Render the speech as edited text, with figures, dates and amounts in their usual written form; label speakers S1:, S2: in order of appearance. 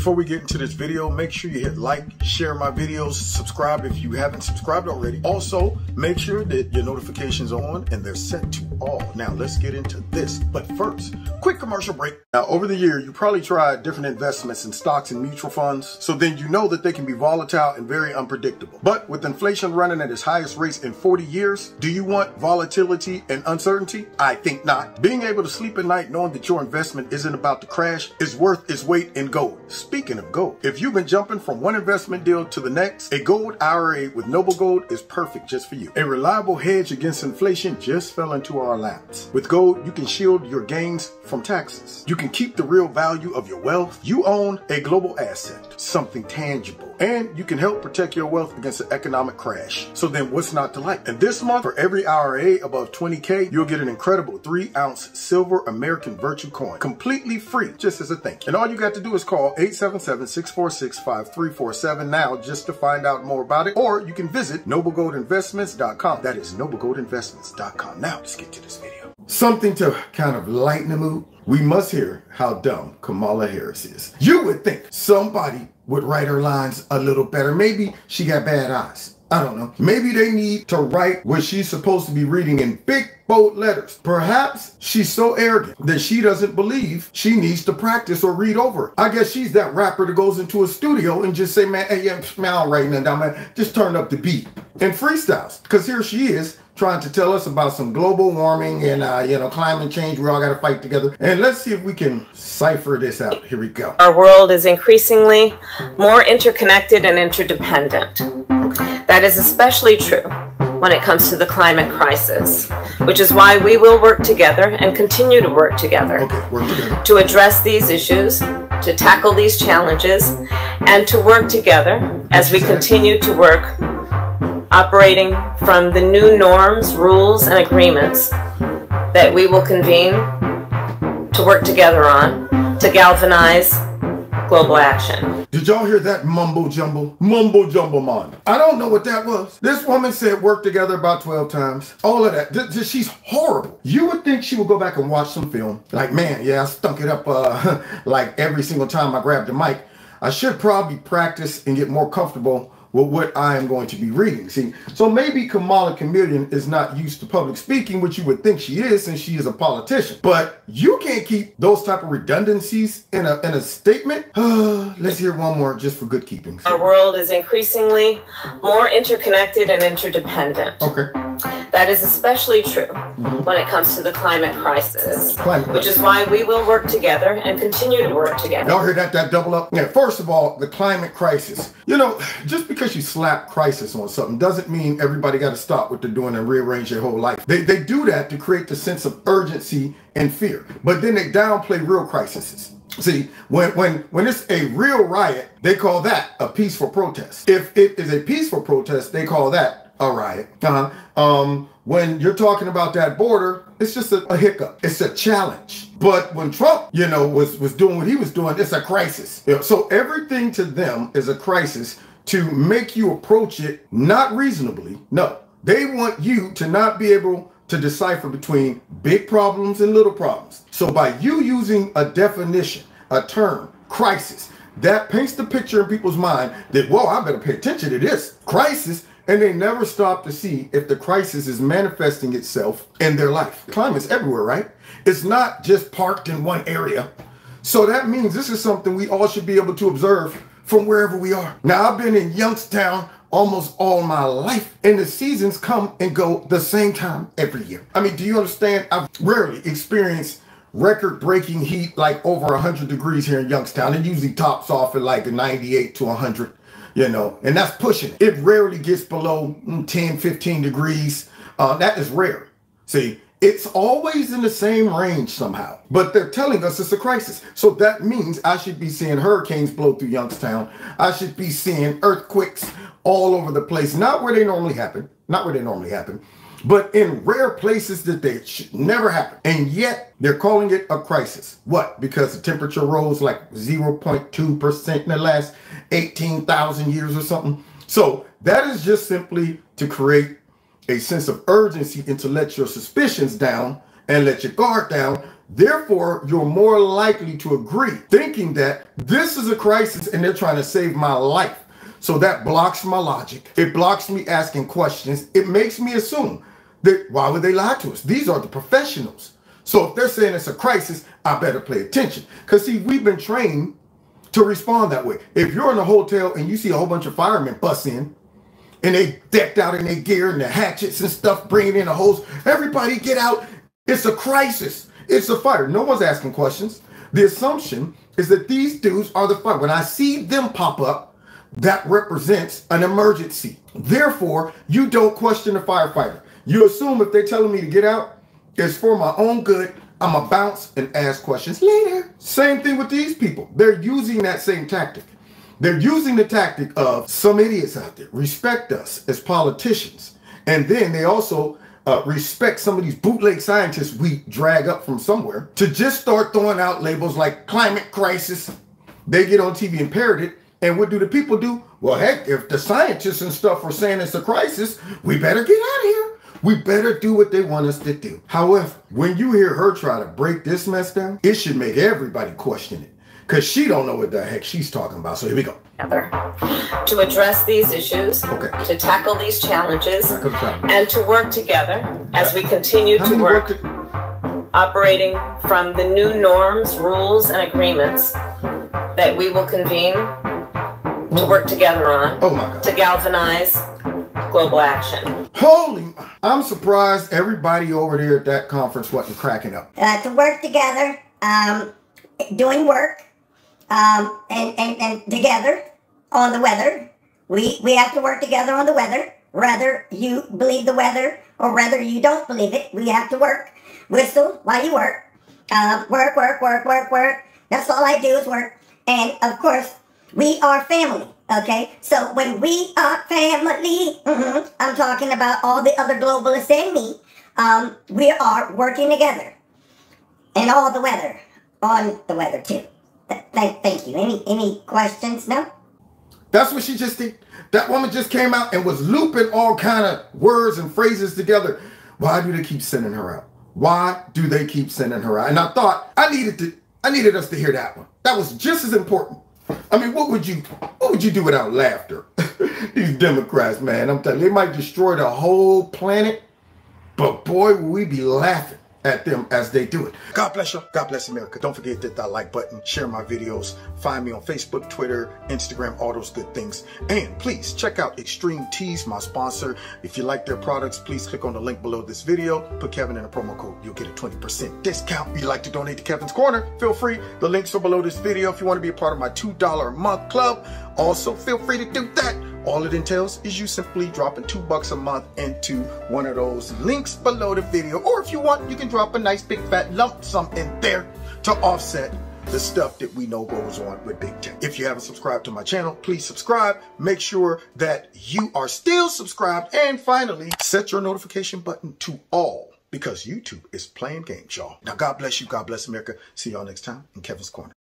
S1: Before we get into this video, make sure you hit like, share my videos, subscribe if you haven't subscribed already. Also, make sure that your notifications are on and they're set to all. Now, let's get into this. But first, quick commercial break. Now, over the year, you probably tried different investments in stocks and mutual funds, so then you know that they can be volatile and very unpredictable. But with inflation running at its highest rates in 40 years, do you want volatility and uncertainty? I think not. Being able to sleep at night knowing that your investment isn't about to crash is worth its weight in gold. Speaking of gold, if you've been jumping from one investment deal to the next, a gold IRA with Noble Gold is perfect just for you. A reliable hedge against inflation just fell into our laps. With gold, you can shield your gains from taxes. You can keep the real value of your wealth. You own a global asset, something tangible, and you can help protect your wealth against an economic crash. So then what's not to like? And this month, for every IRA above 20K, you'll get an incredible 3-ounce silver American Virtue coin, completely free, just as a thank you. And all you got to do is call 877-646-5347 now just to find out more about it, or you can visit noblegoldinvestments.com. That is noblegoldinvestments.com. Now let's get to this video. Something to kind of lighten the mood. We must hear how dumb Kamala Harris is. You would think somebody would write her lines a little better. Maybe she got bad eyes. I don't know. Maybe they need to write what she's supposed to be reading in big, bold letters. Perhaps she's so arrogant that she doesn't believe she needs to practice or read over it. I guess she's that rapper that goes into a studio and just say, man, hey, yeah, smile right now, man. Just turn up the beat and freestyles. Because here she is trying to tell us about some global warming and, climate change. We all got to fight together. And let's see if we can cipher this out. Here we go.
S2: Our world is increasingly more interconnected and interdependent. That is especially true when it comes to the climate crisis, which is why we will work together and continue to work together, to address these issues, to tackle these challenges, and to work together as we continue to work operating from the new norms, rules, and agreements that we will convene to work together on to galvanize global action.
S1: Did y'all hear that mumbo jumbo? Mumbo jumbo, man. I don't know what that was. This woman said work together about 12 times. All of that. She's horrible. You would think she would go back and watch some film. Like, man, yeah, I stunk it up like every single time I grabbed the mic. I should probably practice and get more comfortable with what I am going to be reading. See, so maybe Kamala Chameleon is not used to public speaking, which you would think she is since she is a politician. But you can't keep those type of redundancies in a statement. Let's hear one more just for good keeping.
S2: Our world is increasingly more interconnected and interdependent.
S1: Okay.
S2: That is especially true when it comes to the climate crisis, which is why we will work together and continue to work together.
S1: Y'all hear that double up? Yeah, first of all, the climate crisis. You know, just because you slap crisis on something doesn't mean everybody got to stop what they're doing and rearrange their whole life. They do that to create the sense of urgency and fear, but then they downplay real crises. See, when it's a real riot, they call that a peaceful protest. If it is a peaceful protest, they call that a riot. When you're talking about that border, it's just a hiccup. It's a challenge. But when Trump, was doing what he was doing, it's a crisis. So everything to them is a crisis to make you approach it not reasonably. No, they want you to not be able to decipher between big problems and little problems. So by you using a definition, a term, crisis, that paints the picture in people's mind that, whoa, I better pay attention to this crisis. And they never stop to see if the crisis is manifesting itself in their life. Climate's everywhere, right? It's not just parked in one area. So that means this is something we all should be able to observe from wherever we are. Now, I've been in Youngstown almost all my life, and the seasons come and go the same time every year. I mean, do you understand? I've rarely experienced record-breaking heat like over 100 degrees here in Youngstown. It usually tops off at like 98 to 100. And that's pushing it. It rarely gets below 10, 15 degrees. That is rare. See, it's always in the same range somehow, but they're telling us it's a crisis. So that means I should be seeing hurricanes blow through Youngstown. I should be seeing earthquakes all over the place. Not where they normally happen, but in rare places that they should never happen. And yet they're calling it a crisis. What? Because the temperature rose like 0.2% in the last 18,000 years or something. So that is just simply to create a sense of urgency and to let your suspicions down and let your guard down Therefore, you're more likely to agree, thinking that this is a crisis and they're trying to save my life. So that blocks my logic. It blocks me asking questions. It makes me assume that why would they lie to us? These are the professionals. So if they're saying it's a crisis, I better pay attention. Because see, we've been trained to respond that way. If you're in a hotel and you see a whole bunch of firemen bust in, and they decked out in their gear and their hatchets and stuff, bringing in a hose, everybody get out. It's a crisis. It's a fire. No one's asking questions. The assumption is that these dudes are the fire. When I see them pop up, that represents an emergency. Therefore, you don't question the firefighter. You assume if they're telling me to get out, it's for my own good. I'm going to bounce and ask questions later. Same thing with these people. They're using that same tactic. They're using the tactic of some idiots out there respect us as politicians. And then they also respect some of these bootleg scientists we drag up from somewhere to just start throwing out labels like climate crisis. They get on TV and parrot it. And what do the people do? Well, heck, if the scientists and stuff are saying it's a crisis, we better get out of here. We better do what they want us to do. However, when you hear her try to break this mess down, it should make everybody question it. Because she don't know what the heck she's talking about. So here we go.
S2: To address these issues, to tackle these challenges, and to work together as we continue to work operating from the new norms, rules, and agreements that we will convene to work together on to galvanize global action.
S1: Holy, I'm surprised everybody over there at that conference wasn't cracking up.
S3: To work together, doing work, and together on the weather. We have to work together on the weather. Whether you believe the weather or whether you don't believe it, we have to work. Whistle while you work. Work. That's all I do is work. And of course, we are family. Okay, so when we are family, I'm talking about all the other globalists and me. We are working together, and all the weather on the weather too. Thank you. Any questions? No?
S1: That's what she just did. That woman just came out and was looping all kind of words and phrases together. Why do they keep sending her out? Why do they keep sending her out? And I thought I needed us to hear that one. That was just as important. I mean, what would you do without laughter? These Democrats, man, I'm telling you, they might destroy the whole planet, but boy, will we be laughing at them as they do it. God bless you. God bless America. Don't forget to hit that like button, share my videos, find me on Facebook, Twitter, Instagram, all those good things. And please check out Extreme Teas, my sponsor. If you like their products, please click on the link below this video. Put Kevin in a promo code. You'll get a 20% discount. If you'd like to donate to Kevin's Corner, feel free. The links are below this video. If you want to be a part of my $2 a month club, also feel free to do that. All it entails is you simply dropping $2 a month into one of those links below the video. Or if you want, you can drop a nice big fat lump sum in there to offset the stuff that we know goes on with big tech. If you haven't subscribed to my channel, please subscribe. Make sure that you are still subscribed. And finally, set your notification button to all, because YouTube is playing games, y'all. Now, God bless you. God bless America. See y'all next time in Kevin's Corner.